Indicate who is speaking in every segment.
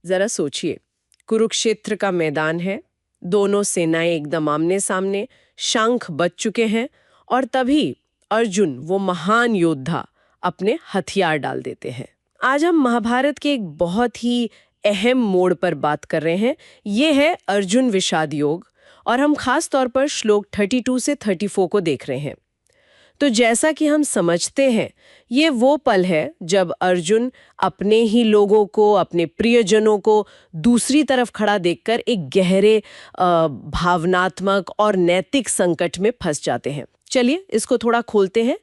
Speaker 1: जरा सोचिए, कुरुक्षेत्र का मैदान है, दोनों सेनाएं एकदम आमने सामने, शंख बज चुके हैं, और तभी अर्जुन, वो महान योद्धा, अपने हथियार डाल देते हैं। आज हम महाभारत के एक बहुत ही अहम मोड़ पर बात कर रहे हैं। ये है अर्जुन विषाद योग, और हम खास तौर पर श्लोक 32 से 34 को देख रहे हैं। तो जैसा कि हम समझते हैं, ये वो पल है जब अर्जुन अपने ही लोगों को, अपने प्रियजनों को दूसरी तरफ खड़ा देखकर एक गहरे भावनात्मक और नैतिक संकट में फंस जाते हैं। चलिए इसको थोड़ा खोलते हैं।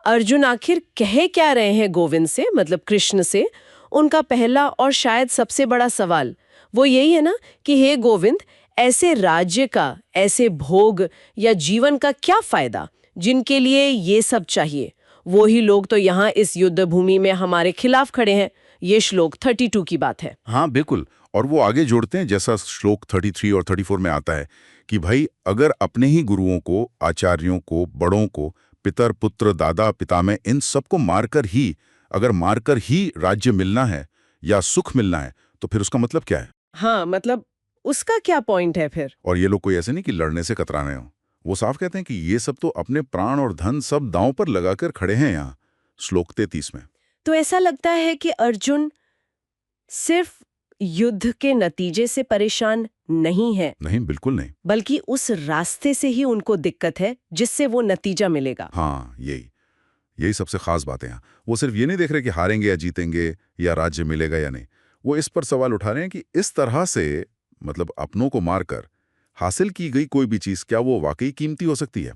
Speaker 1: अर्जुन आखिर कह क्या रहे हैं गोविंद से, मतलब कृष्ण से? उनका पहला और शायद सबसे बड़ा सवाल वो यही है ना कि हे गोविंद, ऐसे राज्य का, ऐसे भोग या जीवन का क्या फायदा जिनके लिए ये सब चाहिए? वो ही लोग तो यहाँ इस युद्ध भूमि में हमारे खिलाफ खड़े हैं। ये श्लोक 32 की बात है।
Speaker 2: हाँ बिल्कुल। और वो आगे जोड़ते हैं, जैसा श्लोक 33 और 34 में आता है कि भाई अगर अपने ही गुरुओं को, आचार्यों को, बड़ों को, पितर पुत्र दादा पितामह, इन सबको मारकर ही राज्य मिलना है या सुख मिलना है, तो फिर उसका मतलब क्या है?
Speaker 1: हाँ, मतलब उसका क्या पॉइंट है फिर?
Speaker 2: और ये लोग कोई ऐसे नहीं कि लड़ने से कतरा रहे हो। वो साफ कहते हैं कि ये सब तो अपने प्राण और धन सब दांव पर लगाकर खड़े हैं यहाँ, श्लोक 33 में।
Speaker 1: तो ऐसा लगता है कि अर्जुन सिर्फ युद्ध के नतीजे से परेशान नहीं है।
Speaker 2: नहीं, बिल्कुल नहीं।
Speaker 1: बल्कि उस रास्ते से ही उनको दिक्कत है जिससे वो नतीजा मिलेगा।
Speaker 2: हाँ, यही सबसे खास बात है यहाँ। वो सिर्फ ये नहीं देख रहे कि हारेंगे या जीतेंगे या राज्य मिलेगा या नहीं। वो इस पर सवाल उठा रहे हैं कि इस तरह से, मतलब अपनों को मारकर हासिल की गई कोई भी चीज, क्या वो वाकई कीमती हो सकती है?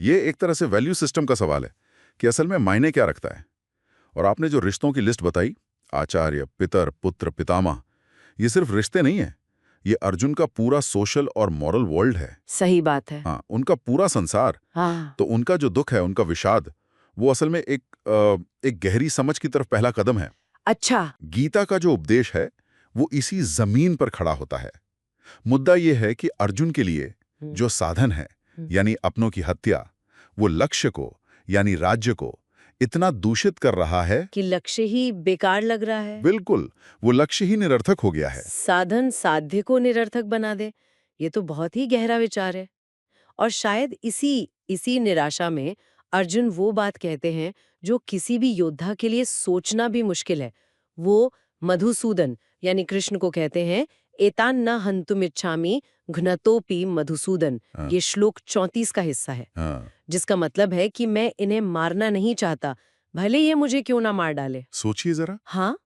Speaker 2: ये एक तरह से वैल्यू सिस्टम का सवाल है कि असल में मायने क्या रखता है। और आपने जो रिश्तों की लिस्ट बताई, आचार्य, पितर, पुत्र, पितामह, ये सिर्फ रिश्ते नहीं है, ये अर्जुन का पूरा सोशल और मॉरल वर्ल्ड है।
Speaker 1: सही बात है।
Speaker 2: हाँ, उनका पूरा संसार।
Speaker 1: हाँ।
Speaker 2: तो उनका जो दुख है, उनका विषाद, वो असल में एक गहरी समझ की तरफ पहला कदम है।
Speaker 1: अच्छा।
Speaker 2: गीता का जो उपदेश है वो इसी जमीन पर खड़ा होता है। मुद्दा ये है कि अर्जुन के लिए जो साधन है, यानी अपनों की हत्या, वो लक्ष्य को, यानी राज्य को इतना दूषित कर रहा है
Speaker 1: कि लक्ष्य ही बेकार लग रहा है।
Speaker 2: बिल्कुल, वो लक्ष्य ही निरर्थक हो गया है।
Speaker 1: साधन साध्य को निरर्थक बना दे, ये तो बहुत ही गहरा विचार है। और शायद इसी निराशा में अर्जुन वो बात कहते हैं जो किसी भी योद्धा के लिए सोचना भी मुश्किल है। वो मधुसूदन यानी कृष्ण को कहते हैं, एतान न हन्तुमिच्छामि घ्नतोपि मधुसूदन।
Speaker 2: हाँ,
Speaker 1: ये श्लोक 34 का हिस्सा है,
Speaker 2: हाँ।
Speaker 1: जिसका मतलब है कि मैं इन्हें मारना नहीं चाहता, भले ये मुझे क्यों ना मार डाले।
Speaker 2: सोचिए जरा,
Speaker 1: हाँ।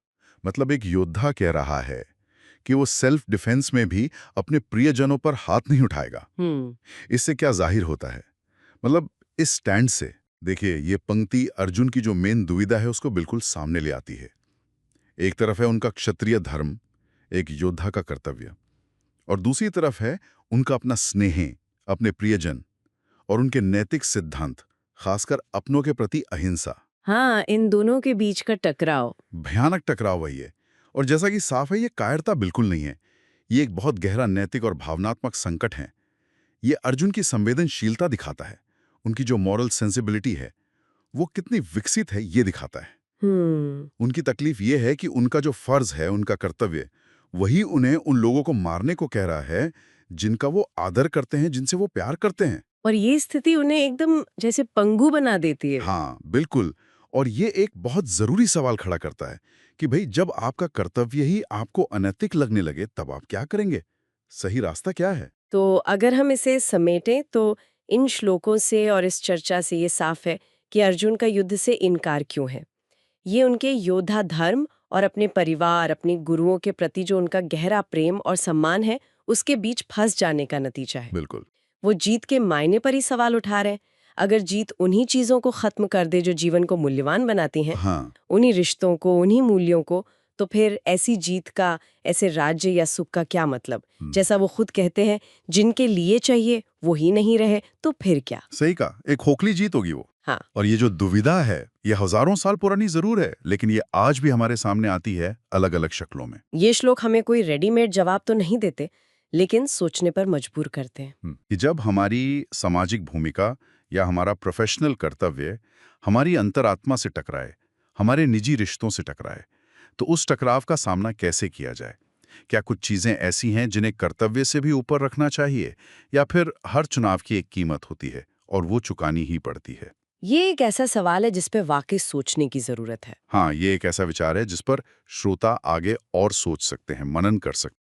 Speaker 2: मतलब एक योद्धा कह रहा है कि वो सेल्फ डिफेंस में भी अपने प्रियजनों पर हाथ नहीं उठाएगा। इससे क्या जाहिर होता है? मतलब इस स्टैंड से देखिए, ये पंक्ति अर्जुन की जो मेन दुविधा है उसको बिल्कुल सामने ले आती है। एक तरफ है उनका क्षत्रिय धर्म, एक योद्धा का कर्तव्य, और दूसरी तरफ है उनका अपना स्नेह, अपने प्रियजन और उनके नैतिक सिद्धांत, खासकर अपनों के प्रति अहिंसा।
Speaker 1: हाँ, इन दोनों के बीच का टकराव।
Speaker 2: भयानक टकराव वही है। और जैसा कि साफ है, ये कायरता बिल्कुल नहीं है, ये एक बहुत गहरा नैतिक और भावनात्मक संकट है। ये अर्जुन की संवेदनशीलता दिखाता है, उनकी जो मॉरल सेंसिबिलिटी है वो कितनी विकसित है ये दिखाता है। उनकी तकलीफ ये है कि उनका जो फर्ज है, उनका कर्तव्य, वही उन्हें उन लोगों को मारने को कह रहा है जिनका वो आदर करते हैं, जिनसे वो प्यार करते हैं।
Speaker 1: और ये स्थिति उन्हें एकदम जैसे पंगु बना देती है।
Speaker 2: हाँ बिल्कुल। और ये एक बहुत जरूरी सवाल खड़ा करता है कि भाई जब आपका कर्तव्य ही आपको अनैतिक लगने लगे तब आप क्या करेंगे? सही रास्ता क्या है?
Speaker 1: तो अगर हम इसे समेटें तो इन श्लोकों से और इस चर्चा से ये साफ है कि अर्जुन का युद्ध से इनकार क्यों है। ये उनके योद्धा धर्म और अपने परिवार, अपने गुरुओं के प्रति जो उनका गहरा प्रेम और सम्मान है, उसके बीच फंस जाने का नतीजा है।
Speaker 2: बिल्कुल।
Speaker 1: वो जीत के मायने पर ही सवाल उठा रहे हैं। अगर जीत उन्हीं चीजों को खत्म कर दे जो जीवन को मूल्यवान बनाती हैं,
Speaker 2: हाँ,
Speaker 1: उन्हीं रिश्तों को, उन्हीं मूल्यों को, तो फिर ऐसी जीत का, ऐसे राज्य या सुख का क्या मतलब? जैसा वो खुद कहते हैं, जिनके लिए चाहिए वो ही नहीं रहे तो फिर क्या?
Speaker 2: सही कहा, एक खोखली जीत होगी वो।
Speaker 1: हाँ।
Speaker 2: और ये जो दुविधा है, ये हजारों साल पुरानी जरूर है, लेकिन ये आज भी हमारे सामने आती है अलग अलग शक्लों में।
Speaker 1: ये श्लोक हमें कोई रेडीमेड जवाब तो नहीं देते, लेकिन सोचने पर मजबूर करते हैं।
Speaker 2: कि जब हमारी सामाजिक भूमिका या हमारा प्रोफेशनल कर्तव्य हमारी अंतरात्मा से टकराए, हमारे निजी रिश्तों से टकराए, तो उस टकराव का सामना कैसे किया जाए? क्या कुछ चीजें ऐसी हैं जिन्हें कर्तव्य से भी ऊपर रखना चाहिए, या फिर हर चुनाव की एक कीमत होती है और वो चुकानी ही पड़ती है?
Speaker 1: ये एक ऐसा सवाल है जिस पे वाकई सोचने की जरूरत है।
Speaker 2: हाँ, ये एक ऐसा विचार है जिस पर श्रोता आगे और सोच सकते हैं, मनन कर सकते हैं।